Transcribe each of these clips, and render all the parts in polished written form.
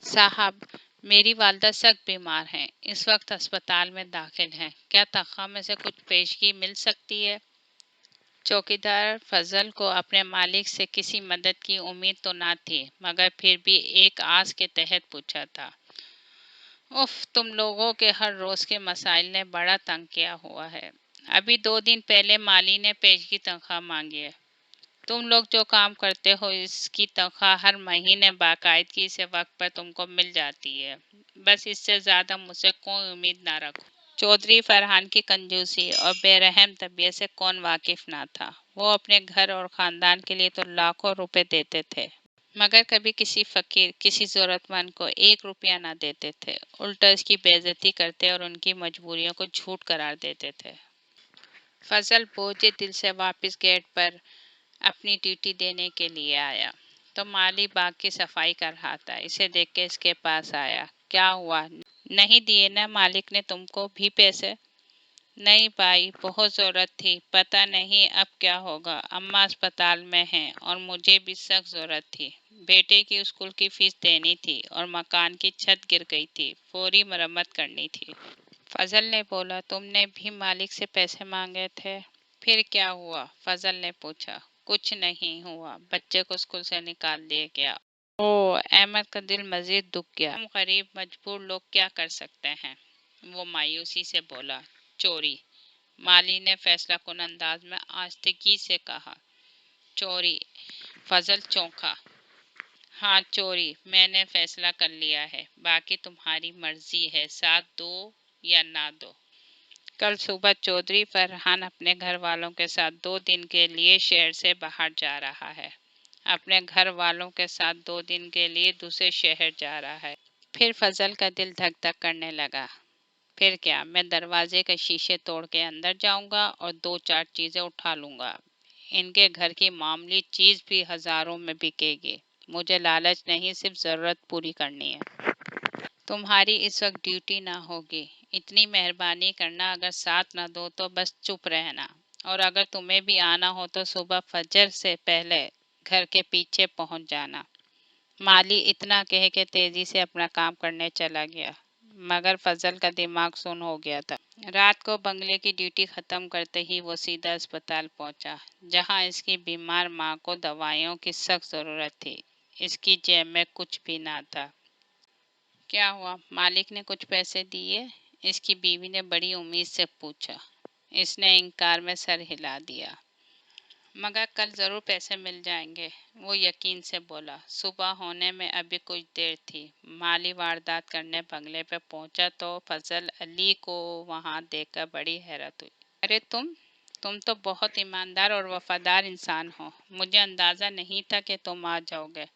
साहब, मेरी वालदा सख्त बीमार हैं, इस वक्त अस्पताल में दाखिल हैं। क्या तनख्वाह में से कुछ पेशगी मिल सकती है? चौकीदार फजल को अपने मालिक से किसी मदद की उम्मीद तो न थी, मगर फिर भी एक आस के तहत पूछा था। उफ, तुम लोगों के हर रोज के मसाइल ने बड़ा तंग किया हुआ है। अभी 2 दिन पहले माली ने पेशगी तनख्वाह मांगी है। तुम लोग जो काम करते हो इसकी तनख्वाह हर महीने बाकायदगी से वक्त पर तुमको मिल जाती है। बस इससे ज्यादा मुझसे कोई उम्मीद ना रखो। चौधरी फरहान की कंजूसी और बेरहम तबीयत से कौन वाकिफ ना था। वो अपने घर और खानदान के लिए तो लाखों रुपए देते थे, मगर कभी किसी फकीर, किसी जरूरतमंद को 1 रुपया ना देते थे। उल्टा उसकी बेइज्जती करते और उनकी मजबूरियों को झूठ करार देते थे। फजल बोझे दिल से वापस गेट पर अपनी ड्यूटी देने के लिए आया तो माली बाग की सफाई कर रहा था। इसे देख के इसके पास आया। क्या हुआ, नहीं दिए ना मालिक ने तुमको भी पैसे? नहीं भाई, बहुत ज़रूरत थी, पता नहीं अब क्या होगा। अम्मा अस्पताल में हैं और मुझे भी सख्त ज़रूरत थी। बेटे की स्कूल की फीस देनी थी और मकान की छत गिर गई थी, फौरी मरम्मत करनी थी। फजल ने बोला, तुमने भी मालिक से पैसे मांगे थे? फिर क्या हुआ? फजल ने पूछा। कुछ नहीं हुआ, बच्चे को स्कूल से निकाल दिया गया। ओ, अहमद का दिल मजीद दुख गया। हम गरीब मजबूर लोग क्या कर सकते हैं? वो मायूसी से बोला। चोरी, माली ने फैसला कुन अंदाज में आस्तिकी से कहा। चोरी? फजल चौंका। हाँ चोरी, मैंने फैसला कर लिया है, बाकी तुम्हारी मर्जी है, साथ दो या ना दो। कल सुबह चौधरी फरहान अपने घर वालों के साथ 2 दिन के लिए शहर से बाहर जा रहा है। अपने घर वालों के साथ 2 दिन के लिए दूसरे शहर जा रहा है। फिर फजल का दिल धक धक करने लगा। फिर क्या, मैं दरवाजे के शीशे तोड़ के अंदर जाऊंगा और 2-4 चीजें उठा लूंगा। इनके घर की मामूली चीज भी हजारों में बिकेगी। मुझे लालच नहीं, सिर्फ जरूरत पूरी करनी है। तुम्हारी इस वक्त ड्यूटी ना होगी, इतनी मेहरबानी करना, अगर साथ ना दो तो बस चुप रहना। और अगर तुम्हें भी आना हो तो सुबह फजर से पहले घर के पीछे पहुंच जाना। माली इतना कह के तेजी से अपना काम करने चला गया, मगर फजल का दिमाग सुन हो गया था। रात को बंगले की ड्यूटी खत्म करते ही वो सीधा अस्पताल पहुंचा, जहां इसकी बीमार माँ को दवाइयों की सख्त जरूरत थी। इसकी जेब में कुछ भी ना था। क्या हुआ, मालिक ने कुछ पैसे दिए? इसकी बीवी ने बड़ी उम्मीद से पूछा। इसने इनकार में सर हिला दिया। मगर कल जरूर पैसे मिल जाएंगे, वो यकीन से बोला। सुबह होने में अभी कुछ देर थी। माली वारदात करने बंगले पे पहुंचा तो फजल अली को वहां देखकर बड़ी हैरत हुई। अरे तुम तो बहुत ईमानदार और वफादार इंसान हो, मुझे अंदाजा नहीं था कि तुम आ जाओगे।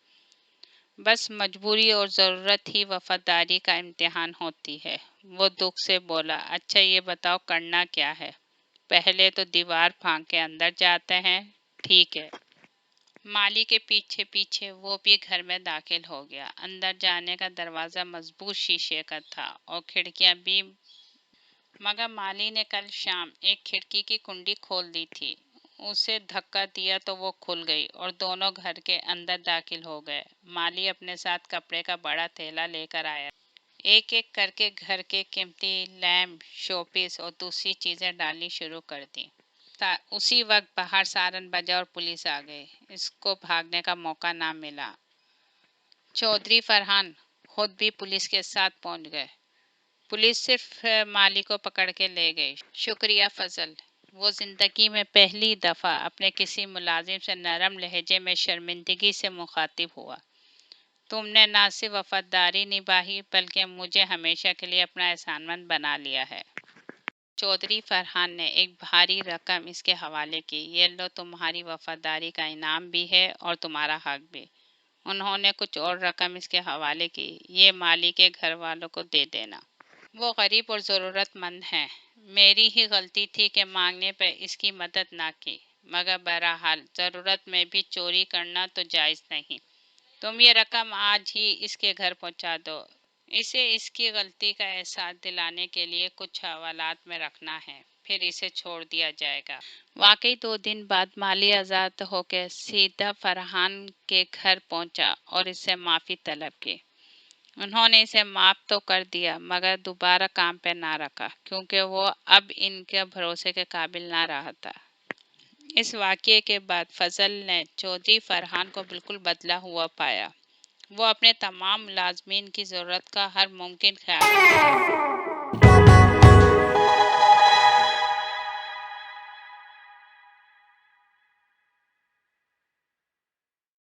बस मजबूरी और ज़रूरत ही वफादारी का इम्तिहान होती है, वो दुख से बोला। अच्छा ये बताओ करना क्या है? पहले तो दीवार फांक के अंदर जाते हैं, ठीक है? माली के पीछे पीछे वो भी घर में दाखिल हो गया। अंदर जाने का दरवाज़ा मजबूत शीशे का था और खिड़कियां भी, मगर माली ने कल शाम एक खिड़की की कुंडी खोल दी थी। उसे धक्का दिया तो वो खुल गई और दोनों घर के अंदर दाखिल हो गए। माली अपने साथ कपड़े का बड़ा थैला लेकर आया। एक एक करके घर के कीमती लैम्प, शोपीस और दूसरी चीजें डालनी शुरू कर दी। उसी वक्त बाहर सारन बजा और पुलिस आ गई। इसको भागने का मौका ना मिला। चौधरी फरहान खुद भी पुलिस के साथ पहुंच गए। पुलिस सिर्फ माली को पकड़ के ले गई। शुक्रिया फजल, वो जिंदगी में पहली दफा अपने किसी मुलाजिम से नरम लहजे में शर्मिंदगी से मुखातिब हुआ। तुमने ना सिर्फ वफादारी निभाई बल्कि मुझे हमेशा के लिए अपना एहसानमंद बना लिया है। चौधरी फरहान ने एक भारी रकम इसके हवाले की। ये लो, तुम्हारी वफादारी का इनाम भी है और तुम्हारा हक भी। उन्होंने कुछ और रकम इसके हवाले की। ये माली के घर वालों को दे देना, वो गरीब और ज़रूरतमंद हैं। मेरी ही गलती थी कि मांगने पर इसकी मदद ना की, मगर बहरहाल ज़रूरत में भी चोरी करना तो जायज़ नहीं। तुम ये रकम आज ही इसके घर पहुंचा दो। इसे इसकी गलती का एहसास दिलाने के लिए कुछ हवालात में रखना है। پھر اسے چھوڑ دیا جائے گا۔ واقعی 2 دن بعد مالی آزاد ہو کے سیدھا فرحان کے گھر پہنچا اور اس سے معافی طلب کی۔ انہوں نے اسے معاف تو کر دیا مگر دوبارہ کام پہ نہ رکھا کیونکہ وہ اب ان کے بھروسے کے قابل نہ رہا تھا۔ اس واقعے کے بعد فضل نے چودھری فرحان کو بالکل بدلا ہوا پایا۔ وہ اپنے تمام ملازمین کی ضرورت کا ہر ممکن خیال رکھتا